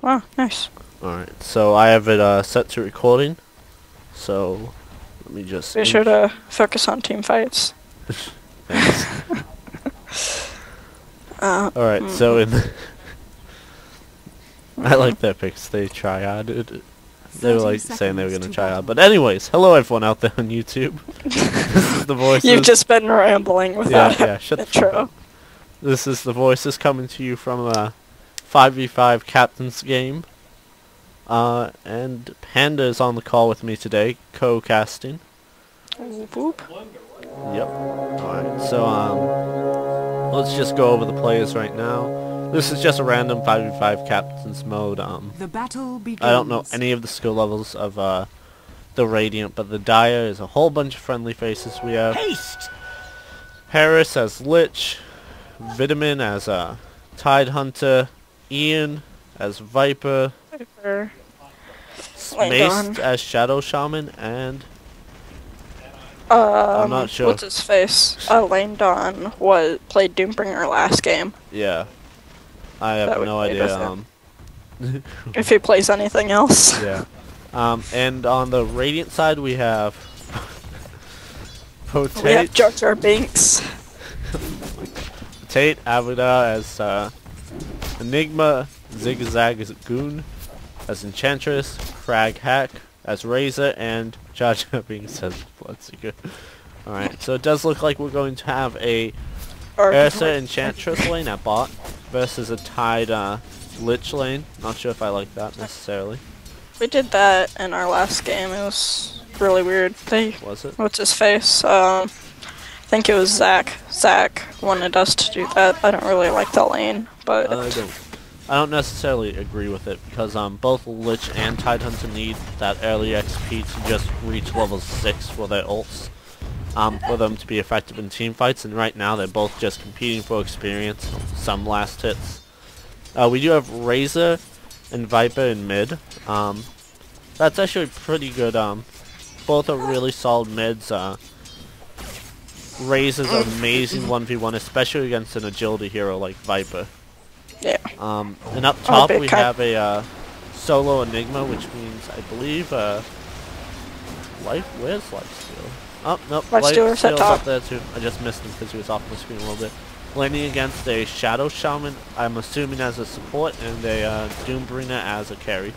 wow, nice. Alright, so I have it set to recording. So let me just... Be sure to focus on team fights. Thanks. Alright, so in the I like that pics. They tryharded. They were like saying they were gonna try hard. But anyways, hello everyone out there on YouTube. This is the voices. You've just been rambling without shut the intro. fuck up. This is the voices coming to you from a 5v5 captain's game. And Panda is on the call with me today, co-casting. Whoop, whoop. Yep. Alright, so let's just go over the players right now. This is just a random 5v5 captain's mode. The battle begins. I don't know any of the skill levels of the Radiant, but the Dire is a whole bunch of friendly faces we have. Haste! Paris as Lich, Vitamin as Tide Hunter, Ian as Viper, Mace as Shadow Shaman, and I'm not sure. What's his face? Lane Dawn played Doombringer last game. Yeah. I have no idea. If he plays anything else. Yeah. And on the Radiant side we have Potate. We have Jar Jar Binks. Potate, Avida as Enigma, Zigzag as Goon, as Enchantress, Frag Hack as Razor, and Jar Jar Binks as Bloodseeker. Alright, so it does look like we're going to have a Ursa Enchantress lane at bot versus a Tide Lich lane. Not sure if I like that necessarily. We did that in our last game. It was really weird. Was it? What's his face? I think it was Zach. Zach wanted us to do that. I don't really like the lane, but I don't necessarily agree with it because both Lich and Tide Hunter need that early XP to just reach level 6 for their ults. For them to be effective in team fights, and right now they're both just competing for experience, some last hits. We do have Razor and Viper in mid. That's actually pretty good. Both are really solid mids. Razor's an amazing 1v1, especially against an agility hero like Viper. Yeah. And up top we have a solo Enigma, which means, I believe, where's Lifesteal? Oh, nope, Lifesteal's up there too. I just missed him because he was off the screen a little bit. Landing against a Shadow Shaman, I'm assuming as a support, and a Doombringer as a carry.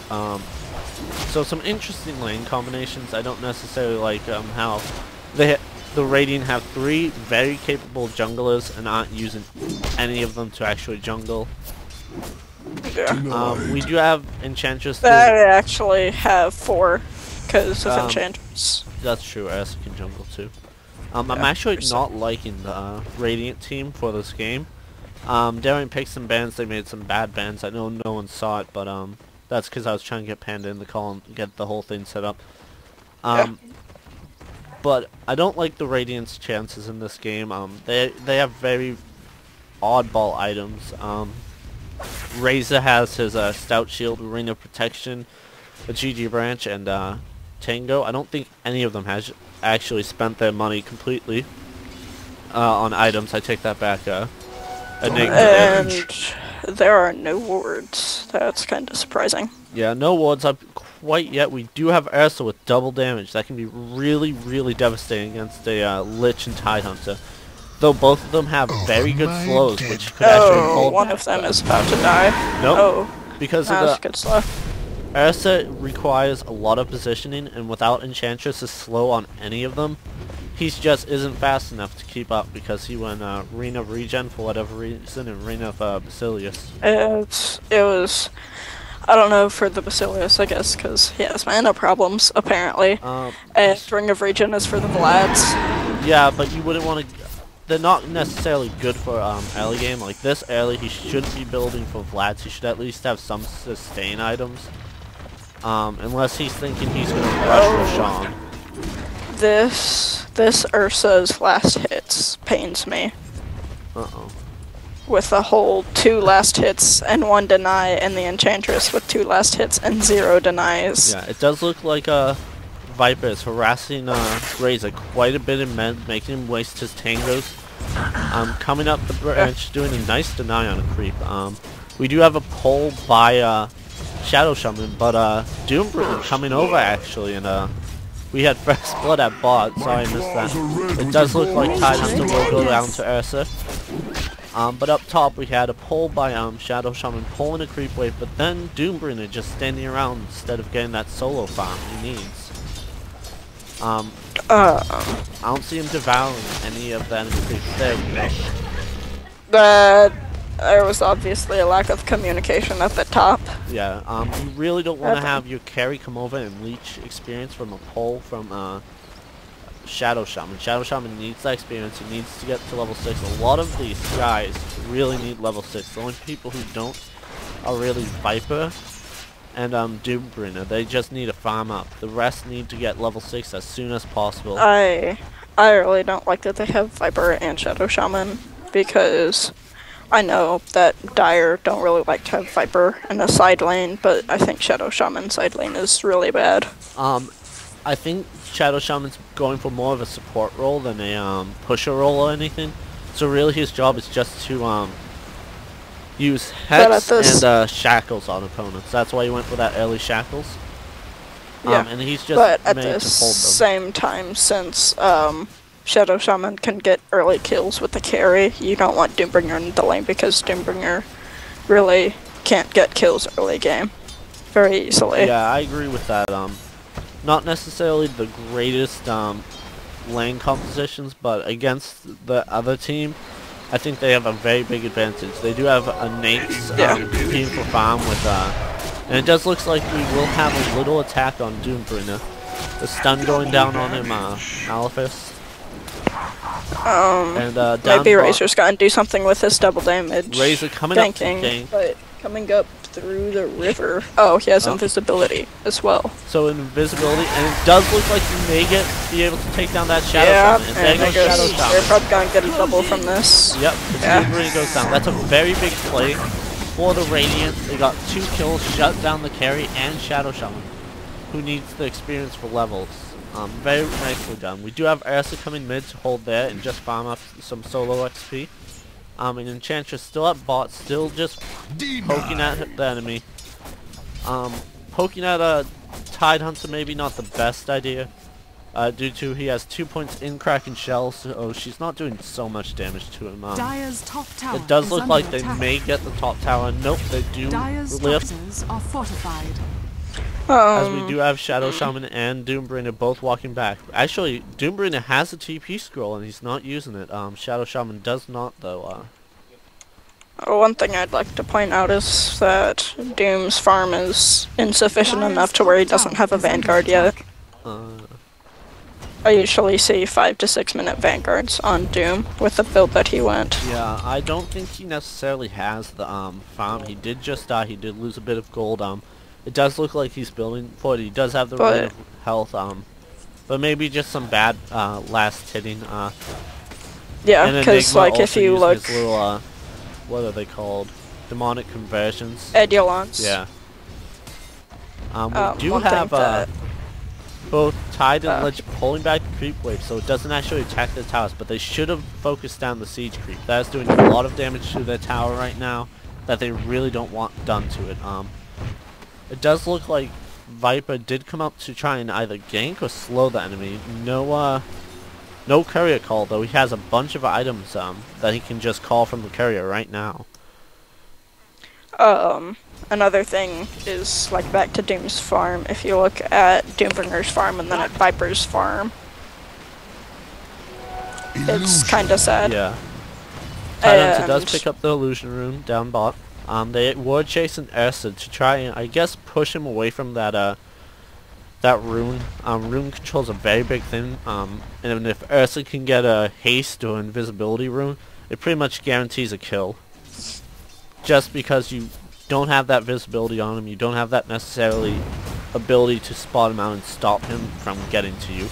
So some interesting lane combinations. I don't necessarily like how the Radiant have 3 very capable junglers and aren't using any of them to actually jungle. yeah. We do have Enchantress. They actually have 4 because of Enchantress. That's true. Ursa can jungle too. I'm actually not liking the Radiant team for this game. During picks and bans, they made some bad bans. I know no one saw it, but that's because I was trying to get Panda in the call and get the whole thing set up. But I don't like the Radiant's chances in this game. They have very oddball items. Razor has his Stout Shield, Ring of Protection, a GG Branch, and Tango. I don't think any of them has actually spent their money completely on items. I take that back. Enigma and there are no wards. That's kind of surprising. Yeah, no wards up quite yet. We do have Ursa with double damage. That can be really, really devastating against a Lich and Tide Hunter. Though both of them have very good slows, which could actually hold. One of them is about to die. Nope. Oh, because of that's good slow. Ursa requires a lot of positioning, and without Enchantress is slow on any of them, he just isn't fast enough to keep up because he went Ring of Regen for whatever reason and Ring of Basilius. It was, I don't know, for the Basilius, I guess, because he has mana problems, apparently. And Ring of Regen is for the Vlads. Yeah, but you wouldn't want to... They're not necessarily good for early game. Like this early, he shouldn't be building for Vlads. He should at least have some sustain items. Unless he's thinking he's going to rush Roshan. This Ursa's last hits pains me. Uh-oh. With the whole 2 last hits and 1 deny, and the Enchantress with 2 last hits and 0 denies. Yeah, it does look like Viper is harassing Razor quite a bit in mid, making him waste his tangos. Coming up the branch, doing a nice deny on a creep. We do have a pull by Shadow Shaman, but Doombringer coming over actually, and we had first blood at bot. Sorry, I missed that. It does look like Tidehunter will go down to Ursa. But up top we had a pull by Shadow Shaman pulling a creep wave, but then Doombringer just standing around instead of getting that solo farm he needs. I don't see him devouring any of the enemies. There we go. There was obviously a lack of communication at the top. Yeah, you really don't want to have your carry come over and leech experience from a pull from Shadow Shaman. Shadow Shaman needs that experience. He needs to get to level 6. A lot of these guys really need level 6. The only people who don't are really Viper and Doombringer. They just need to farm up. The rest need to get level 6 as soon as possible. I really don't like that they have Viper and Shadow Shaman, because I know that Dire don't really like to have Viper in the side lane, but I think Shadow Shaman side lane is really bad. I think Shadow Shaman's going for more of a support role than a pusher role or anything. So really his job is just to use Hex and Shackles on opponents. That's why he went for that early Shackles. Yeah, and he's just but at made the to hold them. same time, since Shadow Shaman can get early kills with the carry, you don't want Doombringer in the lane, because Doombringer really can't get kills early game very easily. Yeah, I agree with that. Not necessarily the greatest lane compositions, but against the other team, I think they have a very big advantage. They do have a Nate's competing for farm with, and it does look like we will have a little attack on Doombringer. The stun going down on him, Malefus. And maybe Razor's gotta do something with his double damage. Razor coming up to gank. But coming up through the river. Oh, he has invisibility as well. So invisibility, and it does look like you may be able to take down that Shadow Shaman. And there goes Shadow Shaman. They're probably gonna get a double from this. Yep, Doombringer goes down. That's a very big play for the Radiant. They got 2 kills, shut down the carry and Shadow Shaman, who needs the experience for levels. Very nicely done. We do have Ursa coming mid to hold there and just farm up some solo XP. And Enchantress still at bot, still just poking at the enemy. Poking at a Tidehunter maybe not the best idea, due to he has 2 points in Kraken Shell, so she's not doing so much damage to him. Dire's top tower it does look like attack. they may get the top tower. Nope, they do Dire's lift. structures are fortified. As we do have Shadow Shaman and Doombringer both walking back. Actually, Doombringer has a TP scroll and he's not using it. Shadow Shaman does not though. One thing I'd like to point out is that Doom's farm is insufficient enough to where he doesn't have a Vanguard yet. I usually see 5 to 6 minute Vanguards on Doom with the build that he went. Yeah, I don't think he necessarily has the farm. He did just die. He did lose a bit of gold. It does look like he's building for it. He does have the rate of health, but maybe just some bad last hitting. Yeah, because like if you look, his little, what are they called? Demonic conversions. Edulons. Yeah. We do have both Tide and Lich pulling back the creep wave, so it doesn't actually attack the towers, but they should have focused down the siege creep. That is doing a lot of damage to their tower right now that they really don't want done to it. It does look like Viper did come up to try and either gank or slow the enemy. No courier call though. He has a bunch of items that he can just call from the courier right now. Another thing is like back to Doom's farm. If you look at Doombringer's farm and then at Viper's farm, it's kind of sad. Yeah. Tidehunter does pick up the illusion rune down bot. They were chasing Ursa to try and, I guess, push him away from that that rune. Rune control's a very big thing, and if Ursa can get a haste or invisibility rune, it pretty much guarantees a kill. Just because you don't have that visibility on him, you don't have that necessarily ability to spot him out and stop him from getting to you.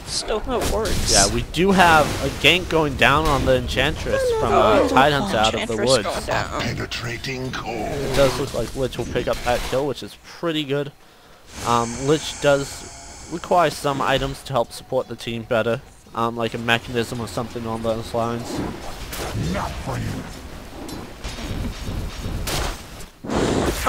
Still no works. Yeah, we do have a gank going down on the Enchantress from Tidehunter out of the woods. Penetrating cold. It does look like Lich will pick up that kill, which is pretty good. Lich does require some items to help support the team better, like a mechanism or something on those lines. Not for you.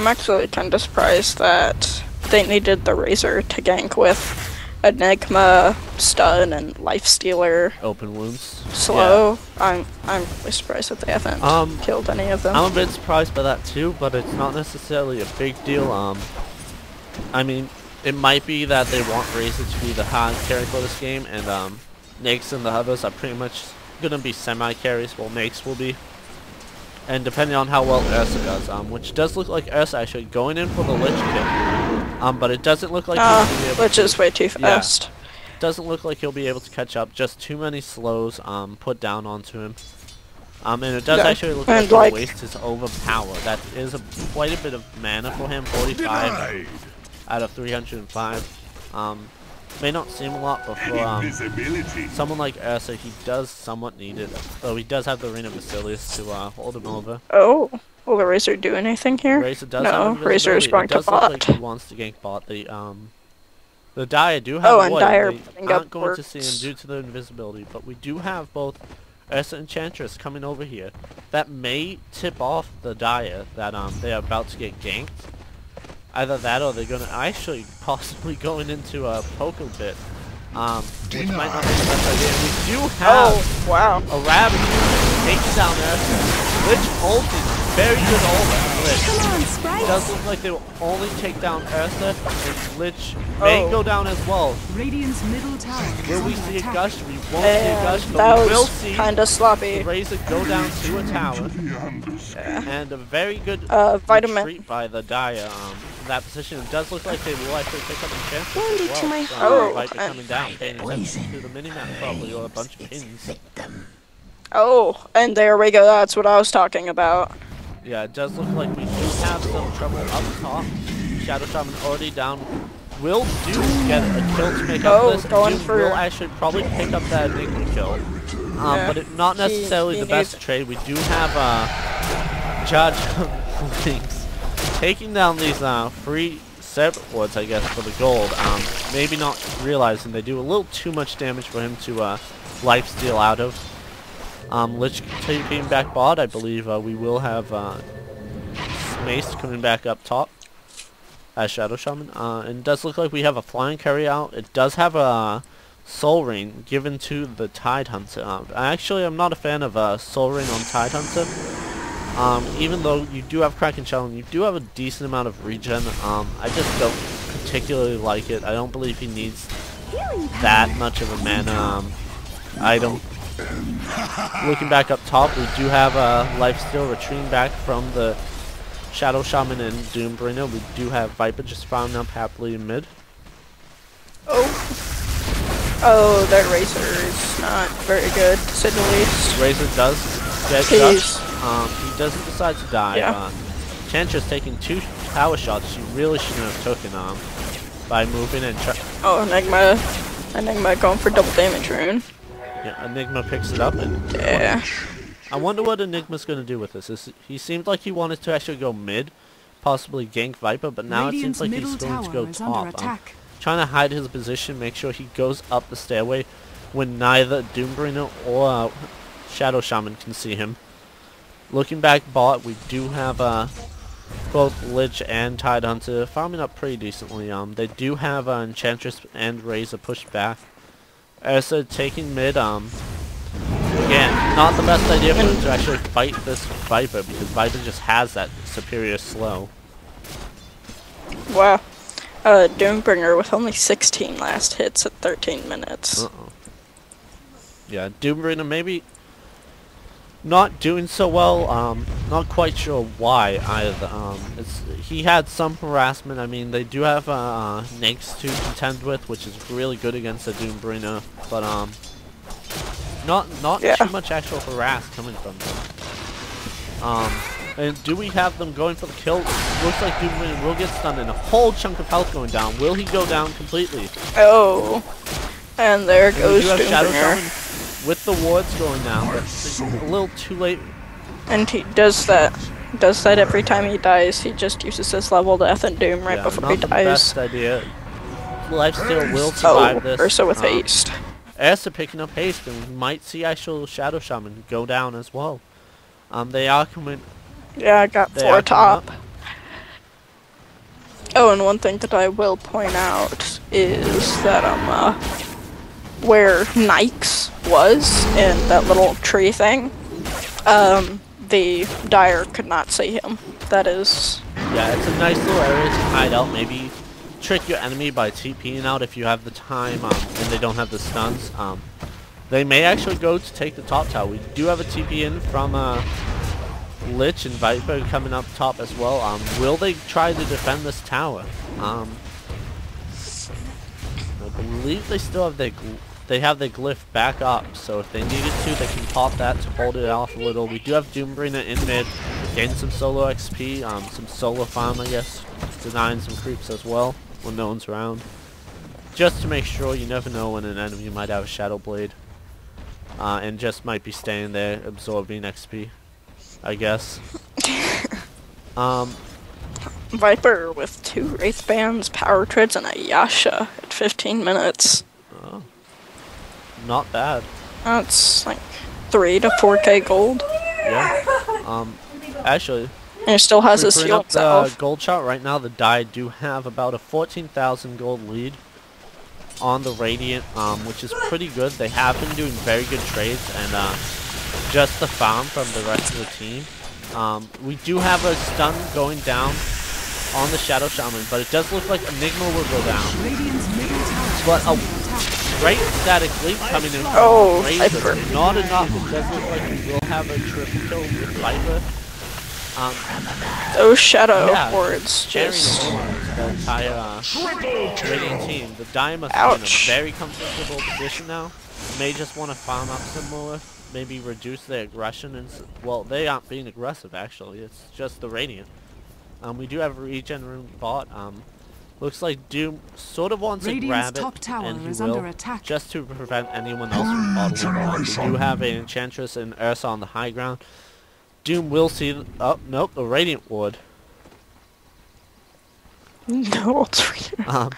I'm actually kind of surprised that they needed the Razor to gank with Enigma, Stun, and Lifestealer. Open wounds. Slow. Yeah. I'm really surprised that they haven't killed any of them. I'm a bit surprised by that too, but it's not necessarily a big deal. I mean, it might be that they want Razor to be the hard carry for this game, and Nyx and the others are pretty much gonna be semi-carries, while Nyx will be. And depending on how well Ursa does, which does look like Ursa actually going in for the Lich kill. But it doesn't look like he'll be able Lich is way too fast. Yeah, doesn't look like he'll be able to catch up. Just too many slows put down onto him. And it does actually look like the waste is overpowered. That is quite a bit of mana for him, 45 out of 305. May not seem a lot, but for someone like Ursa, he does somewhat need it. Though he does have the Ring of Basilius to hold him over. Oh, will the Razor do anything here? Razor does no, have Razor is going to bot. It does look like he wants to gank bot. The Dire do have and Dire they aren't going to see him due to the invisibility, but we do have both Ursa and Enchantress coming over here. That may tip off the Dire that they are about to get ganked. Either that or they're gonna actually possibly going into a poke a bit. Which might not be the best idea. We do have a Rabbit taking down Ursa. Lich ulted. Very good ult. Lich. It does look like they will only take down Ursa, and Lich may go down as well. Radiant's middle tower. Will we see a gush? We won't see a gush, but that we will was see kinda sloppy. the Razor go down to a tower. And a very good Vitamin retreat by the Dire in that position. It does look like they will actually pick up a chance Wounded as to my well. Viper coming down, paying attention to the minimap probably, or a bunch of pins. Oh, and there we go. That's what I was talking about. Yeah, it does look like we do have some trouble up top. Shadow Shaman already down. Will do get a kill to make up this. Going Doom for will actually probably pick up that Enigma kill. But it's not necessarily the best trade. We do have Judge things taking down these free separate wards, I guess, for the gold. Maybe not realizing they do a little too much damage for him to lifesteal out of. Lich taking back bot. I believe we will have Mace coming back up top as Shadow Shaman. And it does look like we have a flying carry out. It does have a Soul Ring given to the Tide Hunter. Actually, I'm not a fan of Soul Ring on Tide Hunter. Even though you do have Kraken Shell and you do have a decent amount of regen, I just don't particularly like it. I don't believe he needs that much of a mana item. Looking back up top, we do have Lifesteal retreating back from the Shadow Shaman and Doombringer. We do have Viper just farming up happily in mid. Oh, that Razor is not very good, to say the least. Razor does get crushed. He doesn't decide to die. Enchantress taking 2 power shots she really shouldn't have taken by moving and Enigma going for double damage rune. Yeah, Enigma picks it up and I wonder what Enigma's going to do with this. He seemed like he wanted to actually go mid, possibly gank Viper, but now it seems like he's going to go top. Trying to hide his position, make sure he goes up the stairway when neither Doombringer or Shadow Shaman can see him. Looking back bot, we do have both Lich and Tide Hunter farming up pretty decently. They do have Enchantress and Razor pushed back. Ursa taking mid. Again, not the best idea for him to actually fight this Viper because Viper just has that superior slow. Wow. Doombringer with only 16 last hits at 13 minutes. Yeah, Doombringer maybe not doing so well. Not quite sure why either. He had some harassment. I mean, they do have Nyx to contend with, which is really good against the Doombringer, but not too much actual harass coming from them. And do we have them going for the kill? Looks like Doombringer will get stunned and a whole chunk of health going down. Will he go down completely? Oh, and there goes Doombringer. With the wards going down, but a little too late. And he does that every time he dies. He just uses his level death and doom right before he dies. Not the best idea. Lifesteal will survive this. Ursa with haste. Ursa picking up haste, and we might see actual Shadow Shaman go down as well. They are coming. Yeah, I got 4 top. Oh, and one thing that I will point out is that where Nikes was in that little tree thing, the Dire could not see him. That is... Yeah, it's a nice little area to hide out. Maybe trick your enemy by TPing out if you have the time and they don't have the stuns. They may actually go to take the top tower. We do have a TP in from Lich and Viper coming up top as well. Will they try to defend this tower? I believe they still have their glyph back up, so if they needed to, they can pop that to hold it off a little. We do have Doombringer in mid, gain some solo XP, some solo farm, I guess, denying some creeps as well when no one's around. Just to make sure, you never know when an enemy might have a Shadow Blade, and just might be staying there absorbing XP, I guess. Viper with 2 Wraith Bands, Power Treads, and a Yasha at 15 minutes. Oh, not bad. That's like 3 to 4k gold. Yeah. Actually, And he still has his bring shield up the self. gold chart right now. The Die do have about a 14,000 gold lead on the Radiant, which is pretty good. They have been doing very good trades, and just the farm from the rest of the team. We do have a stun going down on the Shadow Shaman, but it does look like Enigma will go down. But a great static leap coming in from Oh, Razor. Viper. Not enough. It does look like we will have a triple kill with Viper. Those shadow Yeah, hordes just... the entire Radiant team. The Die must be in Ouch. a very comfortable position now. May just want to farm up some more. Maybe reduce their aggression. And well, they aren't being aggressive actually. It's just the Radiant. We do have a regen room bot. Looks like Doom sort of wants to grab it, top tower and he is will, under attack. just to prevent anyone else from bottling. We do have an Enchantress and Ursa on the high ground. Doom will see... Oh, nope, the Radiant Ward. No ults.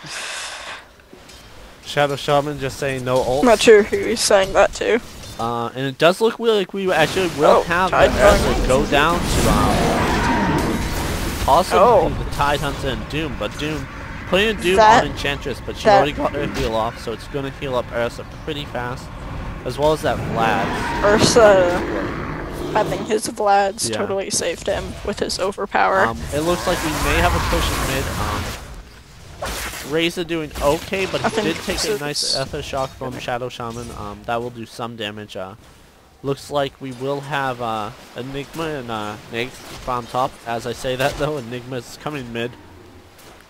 Shadow Shaman just saying no ult. I'm not sure who he's saying that to. And it does look like we actually will have the Tide Ursa go down to possibly Oh. the Tide Hunter and Doom, but Doom putting Doom That- on Enchantress, but she that- already got her heal off, so it's gonna heal up Ursa pretty fast, as well as that Vlad. Ursa having his Vlads Yeah. totally saved him with his overpower. It looks like we may have a push in mid. Razor doing okay, but I he did think take a nice it's- Ether Shock from Shadow Shaman. That will do some damage. Looks like we will have Enigma and Nags farm top. As I say that though, Enigma's coming mid.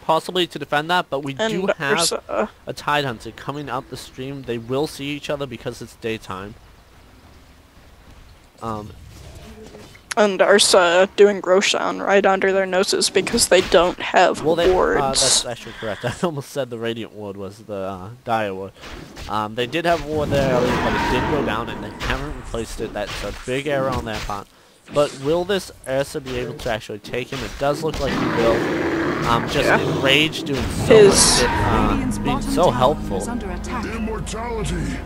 Possibly to defend that, but we do and have Ursa, a Tide Hunter coming out the stream. They will see each other because it's daytime. doing Roshan right under their noses because they don't have Well, that's wards. actually correct. I almost said the Radiant Ward was the Dire Ward. They did have a ward there earlier, but it did go down, and they haven't replaced it. That's a big error on their part. But will this Ursa be able to actually take him? It does look like he will. Just in rage, doing so much, being so helpful. Is under attack.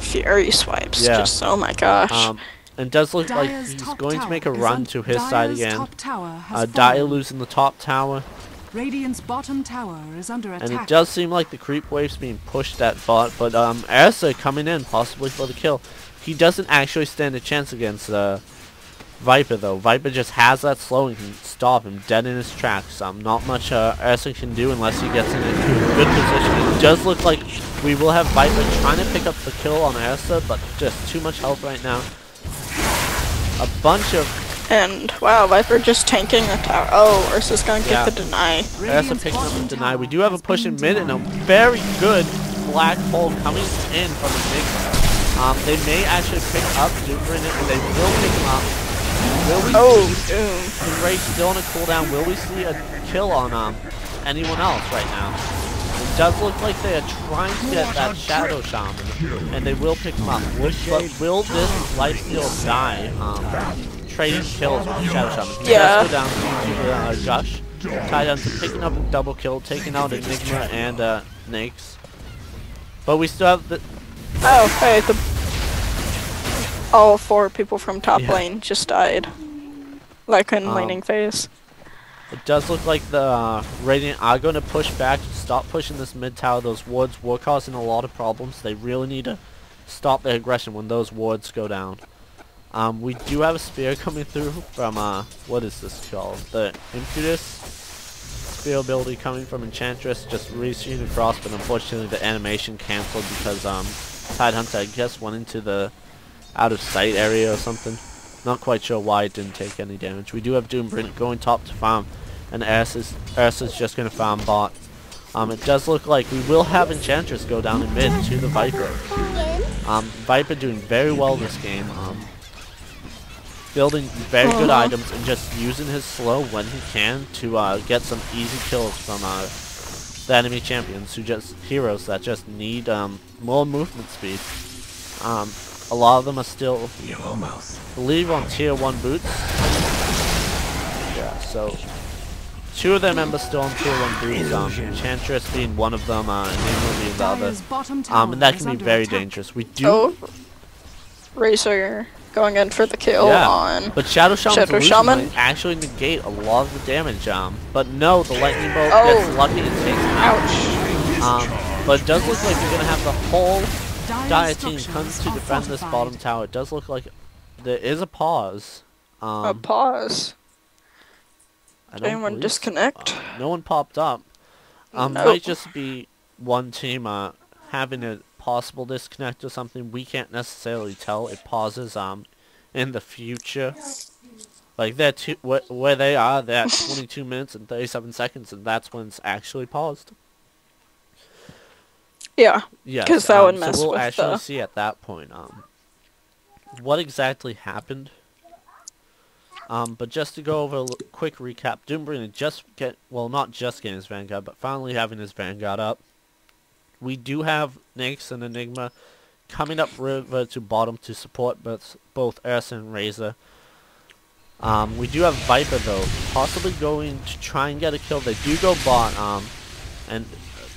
Fury swipes, Yeah. just oh my gosh. And does look like Dire's he's top going to tower make a is run to his side Dire's again. top tower has Dire fallen. losing the top tower. Radiant's bottom tower is under attack. And it does seem like the creep wave's being pushed at bot, but Ursa coming in possibly for the kill. He doesn't actually stand a chance against Viper though. Viper just has that slow and can stop him dead in his tracks. Not much Ursa can do unless he gets into a good position. It does look like we will have Viper trying to pick up the kill on Ursa, but just too much health right now. A bunch of And wow, Viper just tanking the tower. Oh, Ursa's gonna get Yeah. the deny. Ursa picking up the deny. We do have a push in mid and a very good black hole coming in from the Enigma. They may actually pick up Doombringer and they will pick him up. Will we see Doom. the Rage still on a cooldown? Will we see a kill on anyone else right now? It does look like they are trying to get that Shadow Shaman, and they will pick him up. But will this lifesteal die? Trading kills with the Shadow Shaman. He Yeah. does go down to Gush. Tide Hunter picking up a double kill, taking out Enigma and Nakes. But we still have the... Oh, hey, all 4 people from top Yeah. lane just died. Like in Um, laning phase. It does look like the Radiant are going to push back, stop pushing this mid tower. Those wards were causing a lot of problems. They really need to stop their aggression when those wards go down. We do have a spear coming through from, what is this called? The Impetus spear ability coming from Enchantress, just reaching across, but unfortunately the animation cancelled because, Tidehunter, I guess, went into the out of sight area or something. Not quite sure why it didn't take any damage. We do have Doombringer going top to farm, and Ursa's just going to farm bot. It does look like we will have Enchantress go down in mid to the Viper. Viper doing very well this game. Building very good items and just using his slow when he can to get some easy kills from the enemy champions, heroes that just need more movement speed. A lot of them are still, I believe, on tier 1 boots. Yeah, so 2 of their members still on tier 1 boots, Enchantress being one of them, and Enigma being the other. And that can be very dangerous. We do... Oh, Razor going in for the kill on but Shadow Shaman might actually negate a lot of the damage. But no, the Lightning Bolt gets lucky and takes him out. But it does look like we're going to have the whole Dire team comes to defend this bottom tower. It does look like there is a pause. A pause? I don't Anyone disconnect? No one popped up. Might just be one team having a possible disconnect or something. We can't necessarily tell. It pauses in the future. Like they're where they are, they're at 22 minutes and 37 seconds, and that's when it's actually paused. Yeah, because that would mess so we'll actually see at that point what exactly happened. But just to go over a quick recap, Doombringer not just getting his Vanguard, but finally having his Vanguard up. We do have Nyx and Enigma coming up river to bottom to support both Ursa and Razor. We do have Viper though, possibly going to try and get a kill. They do go bot, and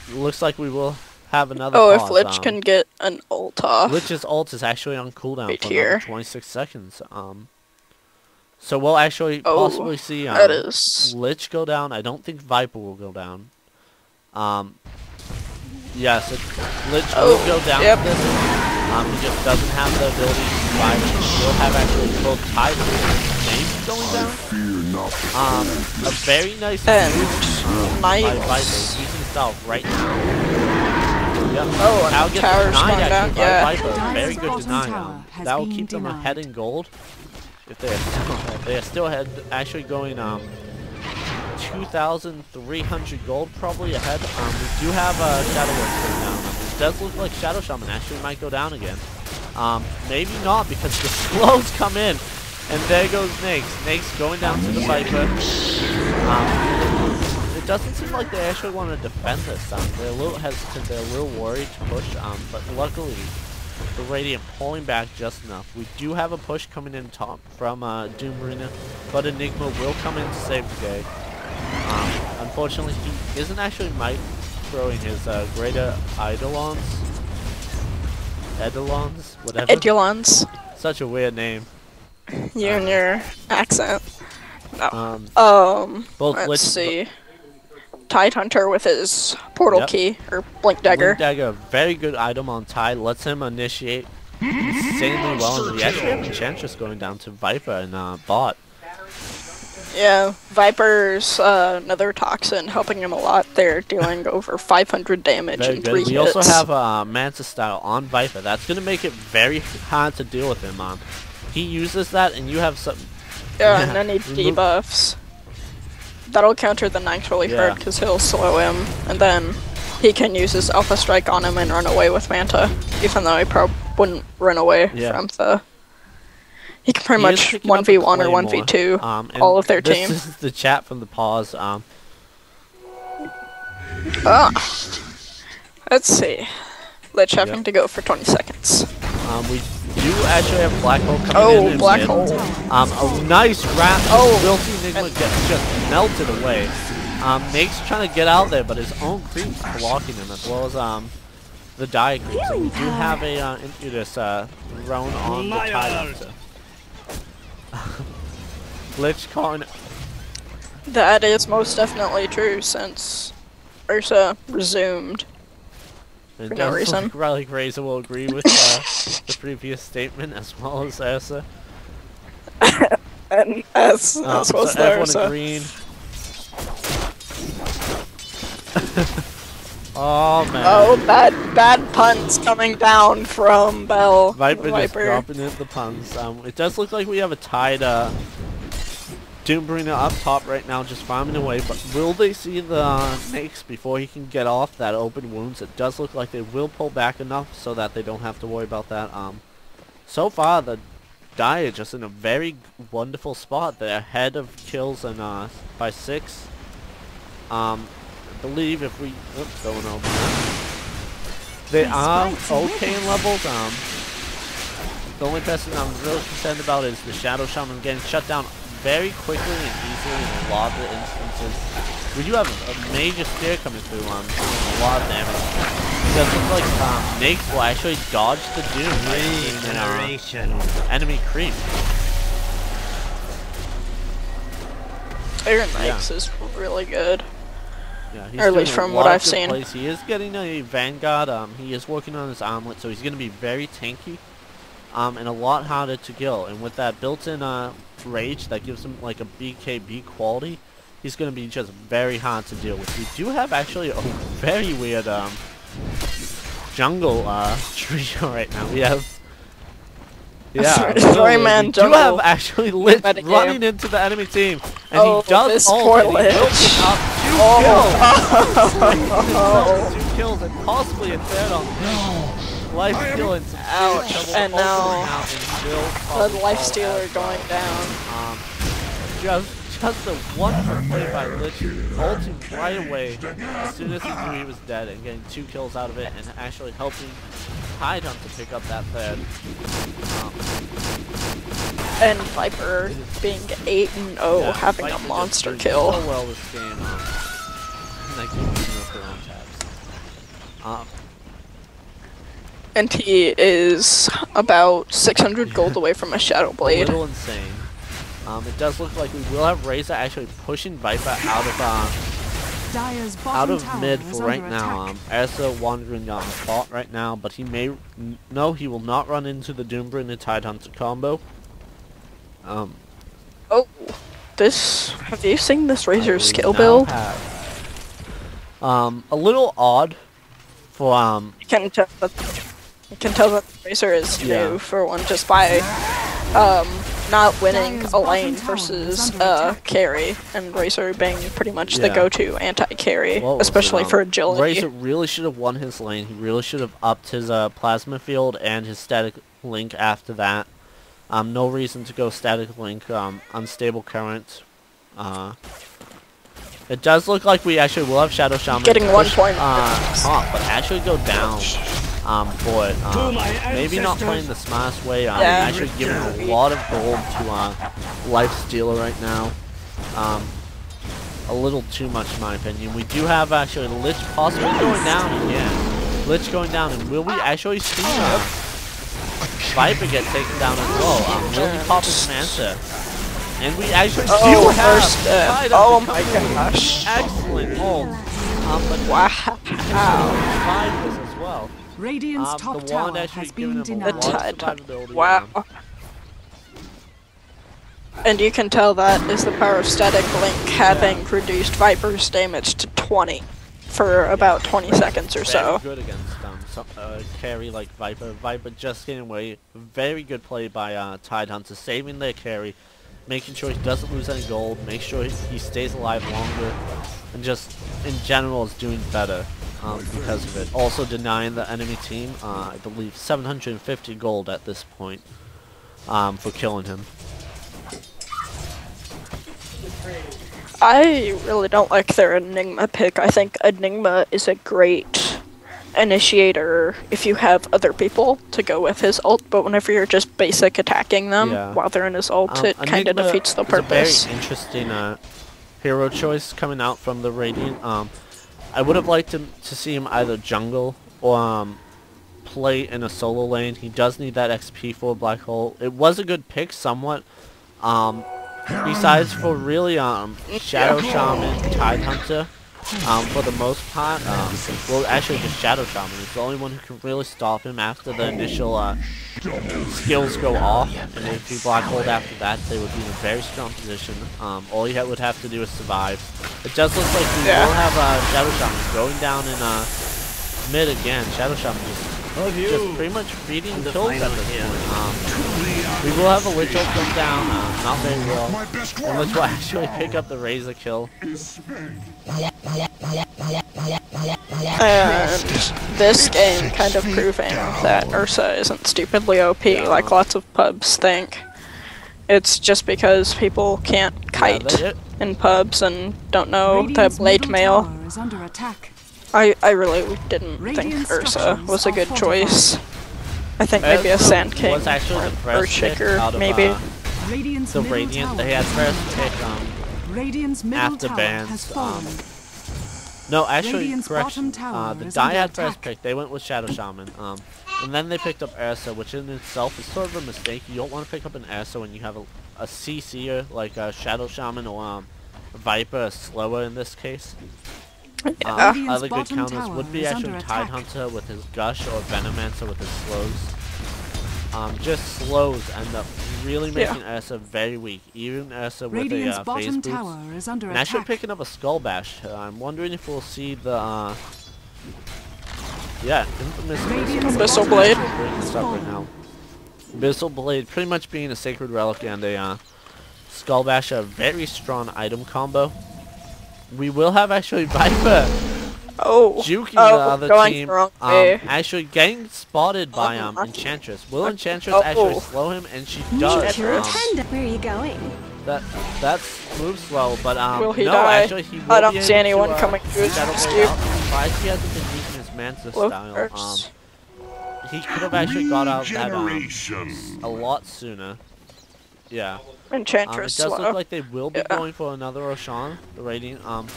it looks like we will have another pause. If Lich can get an ult off. Lich's ult is actually on cooldown for another 26 seconds. So we'll actually possibly see Lich go down. I don't think Viper will go down. Yes, Lich will go down for this. He just doesn't have the ability to survive. We'll have actually both Tidehunter and going down. A very nice move by Viper, using style right now. Yep. Oh, and I'll get denied actually by Viper. Very good deny. That will keep them ahead in gold. If they are still ahead, actually going 2,300 gold probably ahead. We do have Shadow Wars going down. It does look like Shadow Shaman actually might go down again. Maybe not, because the slows come in. And there goes Nyx. Nyx going down to the Viper. It doesn't seem like they actually want to defend this. They're a little hesitant, they're a little worried to push, but luckily the Radiant pulling back just enough. We do have a push coming in top from Doombringer, but Enigma will come in to save the day. Unfortunately, he isn't actually throwing his greater Eidolons. Whatever. Eidolons. Such a weird name. You and your accent. No. Let's see. Tidehunter with his portal key, or Blink Dagger. Blink Dagger, very good item on Tide, lets him initiate insanely well, and we actually have Enchantress going down to Viper and bot. Yeah, Viper's another toxin, helping him a lot. They're dealing over 500 damage in 3 hits. We also have Manta style on Viper. That's going to make it very hard to deal with him. He uses that, and you have some... Yeah, and then he debuffs. That'll counter the Nyx really hard, because he'll slow him, and then he can use his Alpha Strike on him and run away with Manta, even though he probably wouldn't run away from the... He can pretty much 1v1 or 1v2 all of their team. This is the chat from the pause. Let's see. Lich having to go for 20 seconds. We do actually have Black Hole coming in. Black Hole. A nice wrap. We'll see Enigma get just melted away. Nate's trying to get out there, but his own creeps blocking him, as well as the Dire creeps. So we do have a Impetus thrown on the Tidehunter. Lich calling. That is most definitely true since Ursa resumed It for no does reason. look like Razor will agree with the previous statement as well as Ursa. And as So was the everyone Ursa. agreeing. Oh man. Oh, bad puns coming down from Bell. Viper just dropping in the puns. It does look like we have a tied Doombringer up top right now, just farming away. But will they see the Nakes before he can get off that open wounds? It does look like they will pull back enough so that they don't have to worry about that. So far the Dire just in a very wonderful spot. They're ahead of kills and by 6. I believe if we oops, going over there. They are okay in levels. The only person I'm really concerned about is the Shadow Shaman getting shut down very quickly and easily in a lot of the instances. We do have a major spear coming through, doing a lot of damage. It does look like Nakes will actually dodge the Doom in enemy creep. Iron Nakes is really good. Yeah, he's Or at doing least a from lot what of I've good seen. plays. He is getting a Vanguard. He is working on his armlet, so he's going to be very tanky. And a lot harder to kill. And with that built-in rage that gives him like a BKB quality, he's going to be just very hard to deal with. We do have actually a very weird jungle trio right now. We have Three-man we do jungle have actually Lich metagame. running into the enemy team, and Oh, he does this ult, poor and he will Lich. pick up 2 kills. 2 kills and possibly a third on life steal and some Ouch, serious and trouble. now Ultimate now and will the probably life fall stealer as going down. Just a wonderful play by Lich, ulting right away as soon as he knew he was dead and getting 2 kills out of it and actually helping Tidehunt to pick up that third. And Viper being 8-0, Yeah, having Viper a just monster doing kill. so well this game. Like keeping up their own tabs. And he is about 600 gold away from a Shadow A Blade. little insane. It does look like we will have Razor actually pushing Viper Dire's out bottom of tower mid is for right under now. attack. Ursa wandering on the bot right now, but he may no, he will not run into the Doombringer Tidehunter combo. Oh, this. Have you seen this Razor skill now build? a little odd for You can tell that the Razor is Yeah. new for one just by not winning Dire's a lane bottom tower versus is under attack. carry, and Razor being pretty much the Yeah. go-to anti-carry, What was especially it, for agility. Razor really should have won his lane. He really should have upped his plasma field and his static link after that. No reason to go static link, unstable current. It does look like we actually will have Shadow Shaman Getting 1 push, point. top, but actually go down for it. Maybe not playing the smartest way, actually giving a lot of gold to Life Stealer right now. A little too much in my opinion. We do have actually Lich possibly going down again. Lich going down, and will we actually see Viper get taken down as well? Will he pop his Manta? And we actually do have first Tidehunt oh to my come in. gosh. Excellent ult. But Wow. survived this as well. Radiant's top The tower wand actually has giving been him a denied. lot of Tide- survivability. Wow. And you can tell that is the power of static link having reduced Viper's damage to 20 for about 20 seconds or Very so. good against carry like Viper. Viper just getting away. Very good play by Tidehunter, saving their carry, making sure he doesn't lose any gold, make sure he stays alive longer, and just in general is doing better because of it. Also denying the enemy team, I believe 750 gold at this point for killing him. I really don't like their Enigma pick. I think Enigma is a great initiator if you have other people to go with his ult, but whenever you're just basic attacking them while they're in his ult, it kind of Enigma defeats the is purpose. a very interesting hero choice coming out from the Radiant. I would have liked him to see him either jungle or play in a solo lane. He does need that XP for a black hole. It was a good pick somewhat. besides for really Shadow Shaman, Tide Hunter, for the most part, well actually just Shadow Shaman is the only one who can really stop him after the initial skills go off, and if you Black Hold after that, they would be in a very strong position. All you would have to do is survive. It does look like we will have Shadow Shaman going down in mid again. Shadow Shaman just pretty much feeding kills at this point. We will have a Lich Ult come down, not very well. And Lich will actually pick up the Razor kill. And this game kind of proving that Ursa isn't stupidly OP like lots of pubs think. It's just because people can't kite in pubs and don't know the blade mail. I really didn't think Ursa was a good choice. I think maybe a Sand King or Earthshaker, maybe. The Radiant, they had first pick after bans. No, actually, correction. The Die had first pick. They went with Shadow Shaman. And then they picked up Ursa, which in itself is sort of a mistake. You don't want to pick up an Ursa when you have a CC'er like Shadow Shaman or Viper, slower in this case. Other good counters would be actually Tide Hunter with his Gush or Venomancer with his slows. Just slows end up really making Ursa very weak. Even Ursa with a phase boost. And actually picking up a Skull Bash. I'm wondering if we'll see the infamous Missile Blade. Right now. Missile Blade pretty much being a Sacred Relic and a Skull Bash, a very strong item combo. We will have actually Viper juking the other team, actually getting spotted by Enchantress. Will Enchantress actually slow him? And she does. Panda, where are you going? That's move slow, but will he no, die? actually he will I don't see anyone coming to his rescue. I'm surprised he hasn't been using his Manta style. He could have actually got out that a lot sooner. Yeah. Enchantress it does look like they will be going for another Roshan, the Radiant. And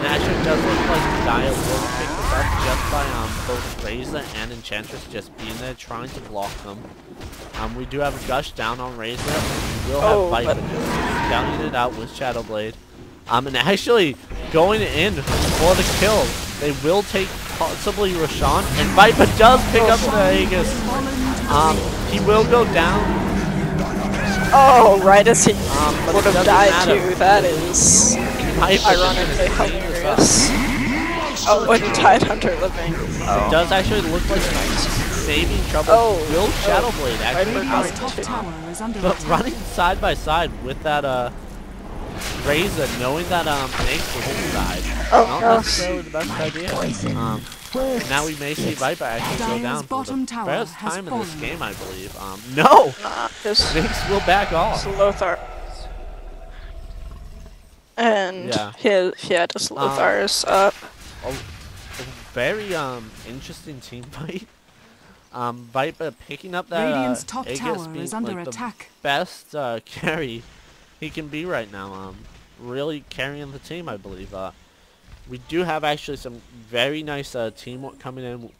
actually it does look like Dia will pick this up just by both Razor and Enchantress just being there trying to block them. We do have a Gush down on Razor. We will have Viper just downing it out with Shadow Blade. And actually going in for the kill. They will take possibly Roshan, and Viper does pick up the Aegis. He will go down. Oh, right as he would have died too. That is ironically hilarious. Oh, and Tide Hunter living. It does actually look like saving trouble. Will Shadow Blade actually but running side by side with that Razor, knowing that Snakes was inside. Not necessarily the best idea. Now we may see Viper actually go down for the first time in this game, I believe. No! Snakes will back off. Lothar. And he had his Lothars up. A very interesting team fight. Viper picking up that Aegis being like the best carry he can be right now. Really carrying the team, I believe. We do have actually some very nice teamwork coming in.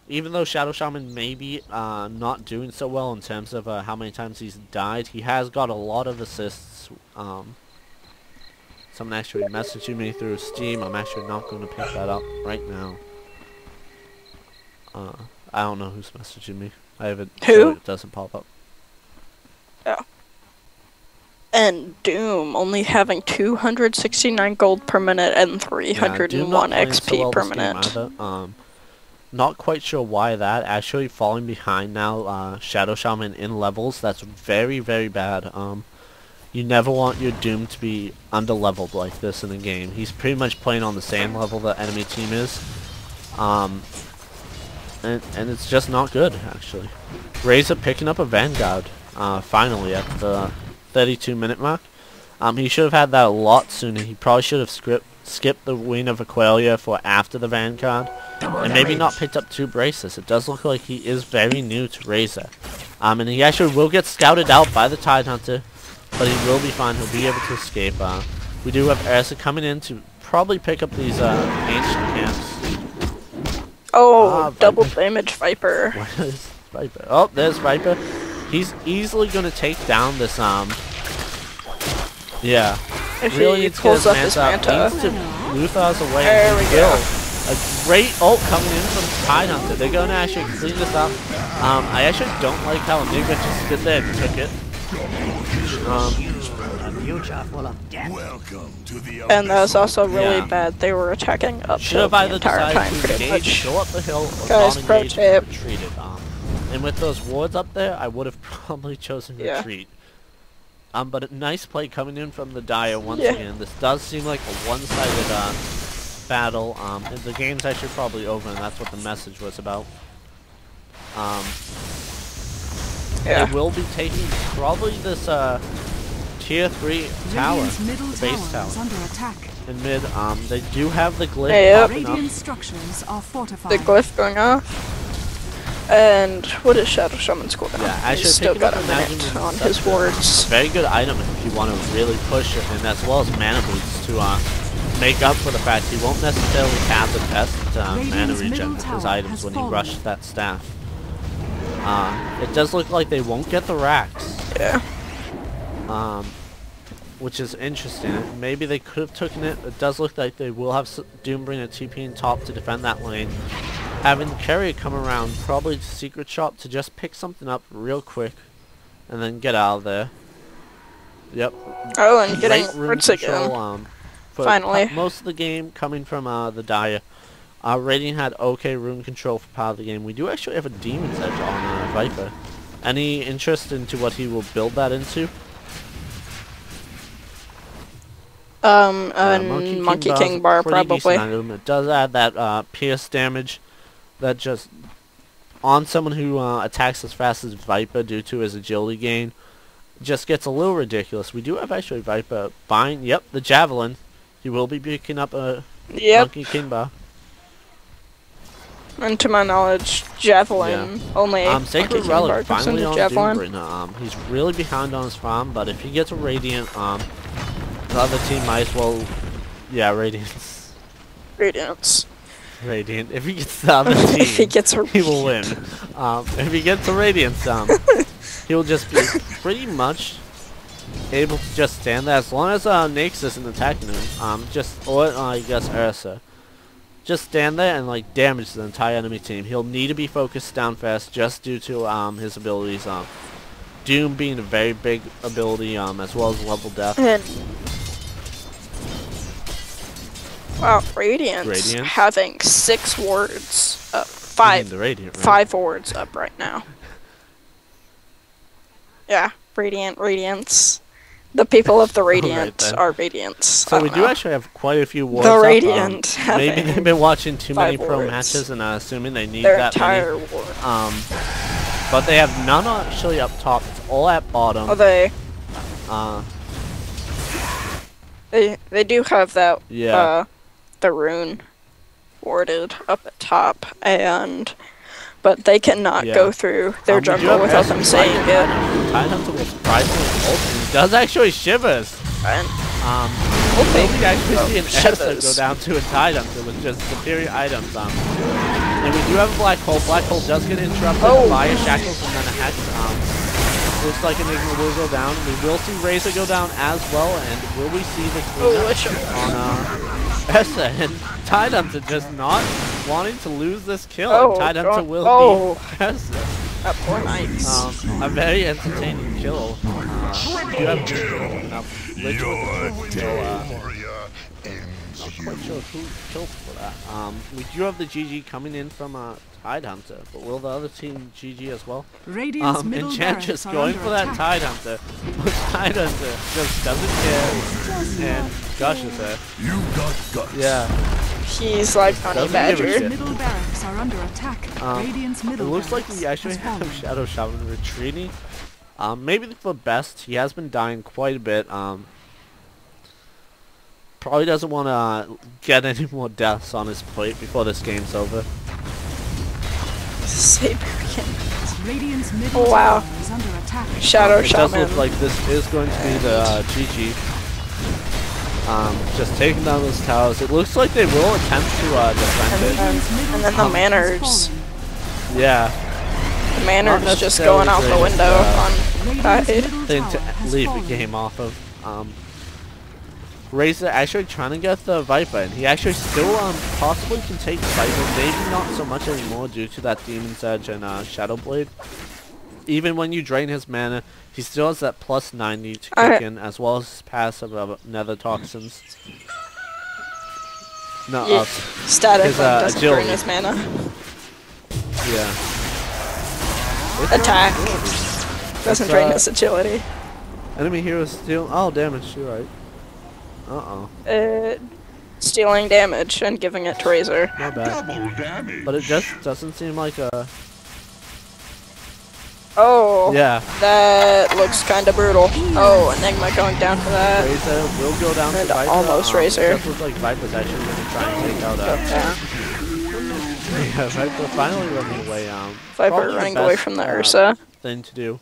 Even though Shadow Shaman may be not doing so well in terms of how many times he's died, he has got a lot of assists. Someone actually messaging me through Steam. I'm actually not going to pick that up right now. I don't know who's messaging me. I haven't. So it doesn't pop up. Yeah. And Doom only having 269 gold per minute and 301 XP per minute. Not quite sure why that. Actually falling behind now, Shadow Shaman in levels. That's very, very bad. You never want your Doom to be under-leveled like this in a game. He's pretty much playing on the same level the enemy team is. And it's just not good, actually. Razor picking up a Vanguard, finally, at the 32-minute mark. He should have had that a lot sooner. He probably should have skipped the Wing of Aqualia for after the Vanguard. And maybe not picked up 2 braces. It does look like he is very new to Razor. And he actually will get scouted out by the Tide Hunter. But he will be fine. He'll be able to escape. We do have Ursa coming in to probably pick up these ancient camps. Oh, double damage Viper. What is Viper? Oh, there's Viper. He's easily going to take down this Yeah. If Really he needs to get pulls up his Manta Manta. up. Needs to Luthor's away. There we Kill. go. A great ult coming in from Tidehunter. They're going to actually clean this up. I actually don't like how Enigma just stood there and took it. Welcome to the And that was also really Yeah. bad. They were attacking Should uphill have the either entire decided time, to pretty engage, much. go up the hill, or Guys, not pro engage and tip. retreated. And with those wards up there, I would have probably chosen Yeah. retreat. But a nice play coming in from the Dire once Yeah. again. This does seem like a one-sided battle. And the game's actually probably over, and that's what the message was about. Yeah. They will be taking probably this tier 3 tower, Radiant's middle the base tower tower. is under attack. In mid, they do have the glyph Yep. popping up. Radiant structures are fortified. The glyph going off. And what is Shadow Shaman's cooldown? Yeah, actually He's still picking got up a Imagine minute is on such his wards. Very good item if you want to really push it, and as well as mana boots to make up for the fact he won't necessarily have the best mana Radiant's regen middle with his tower items has when he fallen. rushed that staff. It does look like they won't get the racks, Yeah. which is interesting. Maybe they could have taken it. It does look like they will have Doombringer TP in top to defend that lane. Having the carrier come around, probably to secret shop to just pick something up real quick, and then get out of there. Yep. Oh, and getting Great rune wards control, again. for Finally. most of the game coming from the Dire. Radiant had okay rune control for part of the game. We do actually have a Demon's Edge on Viper. Any interest into what he will build that into? Monkey King bar pretty probably. decent item. It does add that pierce damage that just on someone who attacks as fast as Viper due to his agility gain just gets a little ridiculous. We do have actually Viper buying, yep, the Javelin. He will be picking up a Yep. Monkey King bar. And to my knowledge, Javelin only Sacred Monkey King bar Relic goes finally into on Javelin. Doombringer. He's really behind on his farm, but if he gets a Radiant, the other team might as well, yeah, Radiance. Radiance. Radiant. If he gets the other team, If he gets a he will win. If he gets a Radiance, he'll just be pretty much able to just stand there as long as Nyx isn't attacking him. Or I guess Ursa. Just stand there and like damage the entire enemy team. He'll need to be focused down fast just due to his abilities. Doom being a very big ability, as well as level death. And wow, Radiance having 6 wards up, The Radiant, right? 5 wards up right now. Yeah, Radiance. The people of the Radiant then. are Radiance. So we do actually have quite a few wards The up. Radiant Maybe having they've been watching too many 5 pro wards. matches and assuming they need Their that entire many. ward. But they have none actually up top. It's all at bottom. Oh, they Uh, do have that Yeah. the rune warded up at top, but they cannot Yeah. go through their we do jungle have without Ursa them saying it. Tidehunter will surprisingly ult, and he does actually shivers. And Hopefully we actually see an Ursa shivers. go down to a Tidehunter with just superior items. And we do have a Black Hole. Black Hole does get interrupted by a Shackles and then a Hex. Looks like Enigma will go down. We will see Razor go down as well, and will we see the cleanup on Ursa? And Tidehunter just not wanting to lose this kill. Oh, and Tidehunter will be Ursa. That poor Knights. A very entertaining kill. You have Lich with a triple kill. Not quite sure who killed for that. We do have the GG coming in from Tidehunter, but will the other team GG as well? Radiant's middle Enchantress barracks are going under for that attack. Tidehunter, but Tidehunter just doesn't care and gushes her. You got guts. Yeah. He's like Honey Doesn't give a Badger. shit. Middle barracks are under attack. Radiant's It middle looks like barracks we actually has have fallen. Shadow Shaman retreating. Maybe for the best. He has been dying quite a bit. Probably doesn't want to get any more deaths on his plate before this game's over. Saberian. Radiant's middle Oh, wow. tower is under attack. Shadow It does Shaman. look like this is going to be the GG. Just taking down those towers. It looks like they will attempt to defend it. And then the Manners. Yeah. The Manners Not just going out the necessarily window greatest, on Radiant's that. middle Thing tower to has leave fallen. the game off of. Razor actually trying to get the Viper, and he actually still possibly can take Viper, maybe not so much anymore due to that Demon's Edge and Shadow Blade. Even when you drain his mana, he still has that plus 90 to kick in, as well as his passive of Nether Toxins. No, Yeah. Static his, doesn't agility. drain his mana. Yeah. Attack. Doesn't drain his agility. Enemy hero steal. Oh, damage. You're right. Stealing damage and giving it to Razor. Not bad. Double damage. But it just doesn't seem like a... Oh, Yeah. that looks kind of brutal. Oh, Enigma going down for that. Razor will go down And to Viper. almost Razor. It does look like Viper's actually going to try and take out Yeah. yeah, Viper finally running away. Viper Probably the running away best, from the Ursa. thing to do.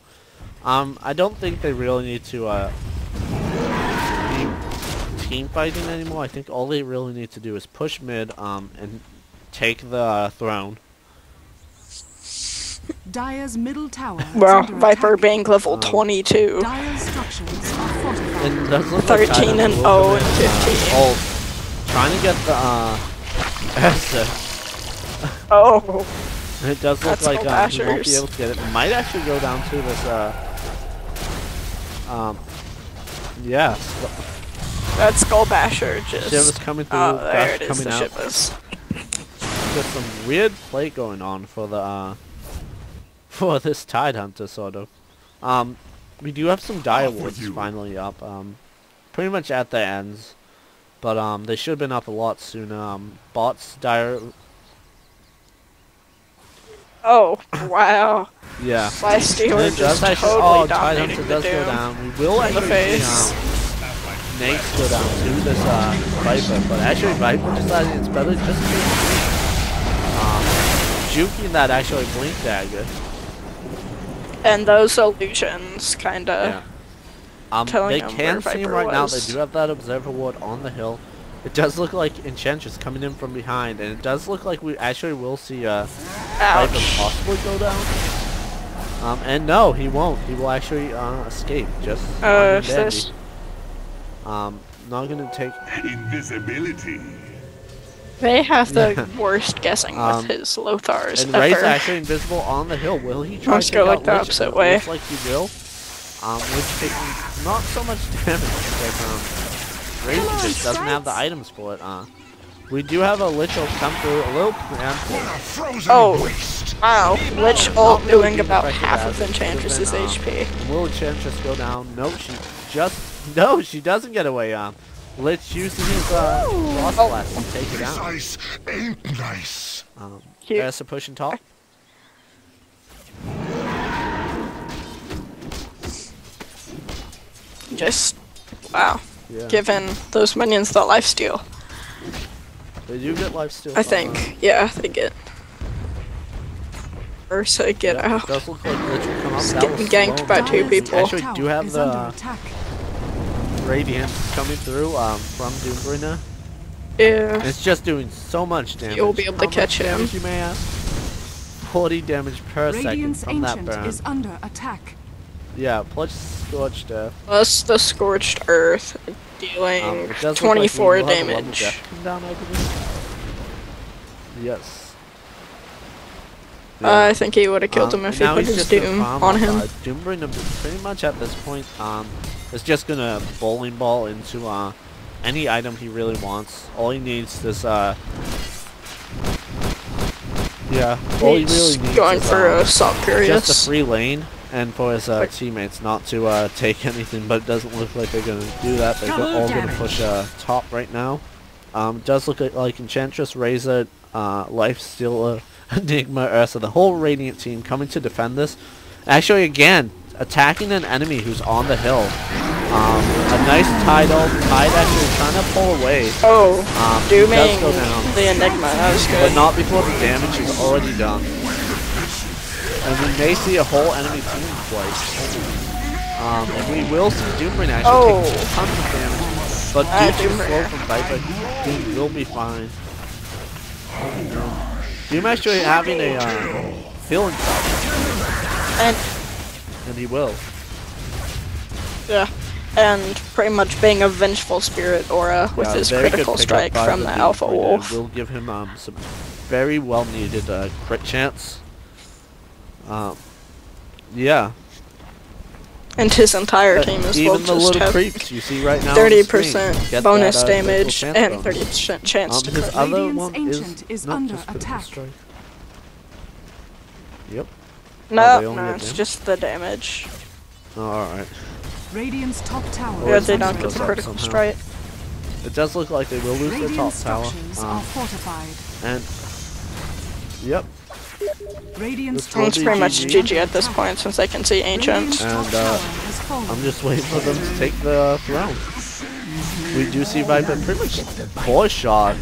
I don't think they really need to be team fighting anymore. I think all they really need to do is push mid and take the throne. Dire's middle tower is Well, under Viper attack. being level 22. Dire's structures are fortified. And it does look 13 like Titan and will 0 come and in, 15. trying to get the Ursa. Oh, And it does look That's like he won't be Bashers. able to get it. It might actually go down to this yeah. that Skull Basher Shiv is just... coming through, Oh, there Bash it is, coming the out. Shivas. There's some weird play going on for the for this Tidehunter sort of. We do have some die Off with awards you. finally up. Pretty much at the ends, but they should have been up a lot sooner. Bots dire. Oh, wow. Yeah. Lifestealer And it does just actually, totally oh, dominating Tidehunter the does go Doom. down. We will In the actually face. see Nate's go down to this Viper, but actually Viper decided it's better just to juking that actually blink dagger. And those illusions kinda... telling They them can where see him Viper right now. was. They do have that observer ward on the hill. It does look like Enchantress coming in from behind, and it does look like we actually will see Viper Ouch. possibly go down. And no, he won't. He will actually escape. Just fine and dandy. This... Not gonna take. Invisibility. They have the worst guessing with his Lothars And Ray's ever. actually invisible on the hill. Will he try Let's to go take like out the Lich? opposite It way. looks like he will. Lich taking not so much damage because Ray just doesn't have the items for it. We do have a Lich ult come through a little preemptive. A frozen Oh. waste. Wow, Lich ult Not really doing being about effective half as of it should've Enchantress's been, HP. Will Enchantress go down? Nope, she doesn't get away. Lich using his Frost Blast to take it out. Precise ain't nice. Cute. There's a push and top. Just, wow. Yeah. Giving those minions the lifesteal. They do get lifesteal. I think, yeah, they get. Ursa, get Yeah, out. it does look like Lich will come up. Just That getting was ganked slow. by two Dire's people. middle Actually, tower do have is the- under attack. Radiance coming through from Doombringer. Yeah. It's just doing so much damage. You'll be able to How catch much him. damage, you may ask? 40 damage per second Radiant's from that ancient burn. is under attack. Yeah, plus Scorched Death. Plus the Scorched Earth, dealing It does look 24 like we will have a level damage. death come down, I believe. Yes. I think he would have killed him if and he now put he's his just a Doom farm on him. outside. Doombringer pretty much at this point is just gonna bowling ball into any item he really wants. All he needs is yeah. All he really He's needs going is for Assault just Curious. a free lane and for his teammates not to take anything. But it doesn't look like they're gonna do that. They're all gonna push top right now. It does look like Enchantress, Razor, Lifestealer, Enigma, Ursa, the whole Radiant team coming to defend this. Actually, again, attacking an enemy who's on the hill. A nice Tide ult. Tide actually trying to pull away. Oh, He does dooming go down, the Enigma, that was but good. not before the damage is already done. And we may see a whole enemy team twice. And we will see Doombringer actually take tons of damage. But due to slow from Viper, Doom will be fine. Doom actually having a healing spell, And and he will. yeah, and pretty much being a vengeful spirit aura with Yeah, his very good critical pickup strike by from the the Beam Alpha Point. Wolf. Will give him some very well needed crit chance. Yeah. And his entire But team as well even the just little have creeps you see right now on the screen 30% get bonus that, critical damage chance and bonus. 30% chance to His crit. other Radiant's one Ancient is not under just critical attack. strike. Yep. they No, only no, get it's damage? just the damage. Alright. Radiant's top tower Oh, Yeah, is they under don't get goes the up attack. critical somehow. strike. It does look like they will lose their top Radiant tower. structures are fortified. And yep. Radiant's This will It's be pretty much GG. GG at this point since they can see Ancient. Radiant's top And, tower has fallen. I'm just waiting for them to take the throne. We do see Viper pretty much 4-shot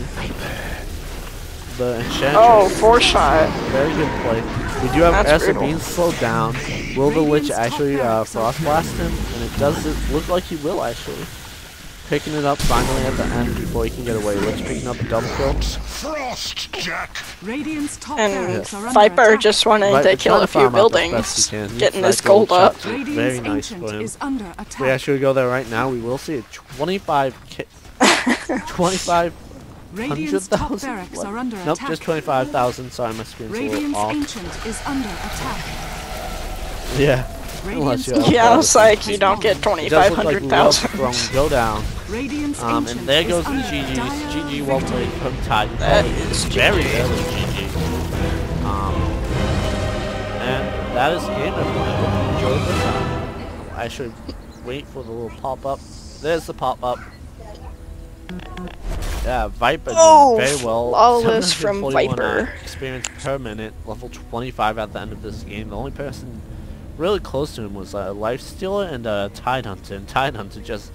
the Enchantress. Oh, 4-shot. Very good play. We do have That's Essa brutal. being slowed down. Will the Lich Radiant's actually top barracks are Frost Blast him? And it does look like he will actually. Picking it up finally at the end before he can get away. Lich picking up a double kill. Frost Jack. Radiant's top And barracks are under Viper attack. just wanting Viper to kill trying a to farm few out as best he buildings, can. getting That his gold up. shots are Radiant's very nice Ancient for him. is under If we attack. actually go there right now, we will see a 25 Radiant's top 100,000? barracks are under Nope, attack. just 25,000. Sorry, my screen's a little Radiant's off. Ancient is under attack. Yeah. Radiant's Unless you're Yeah, outside it's of like the you don't get It does look like we will 2,500,000. throne go down. Radiant's And Ancient there is goes the under GG's. dire GG well victory. played from Titan. That is very GG. early GG. And that is the game, everyone. I hope you enjoyed this. I should wait for the little pop-up. There's the pop-up. Yeah, Viper Oh, did very well. flawless from 741, Viper. experience per minute, level 25 at the end of this game. The only person really close to him was Lifestealer and Tidehunter. And Tidehunter just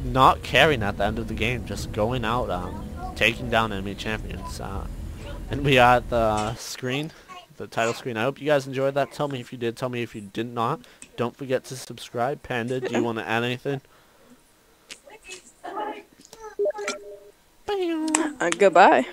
not caring at the end of the game, just going out, taking down enemy champions. And we are at the screen, the title screen. I hope you guys enjoyed that. Tell me if you did. Tell me if you did not. Don't forget to subscribe. Panda, do you want to add anything? Goodbye.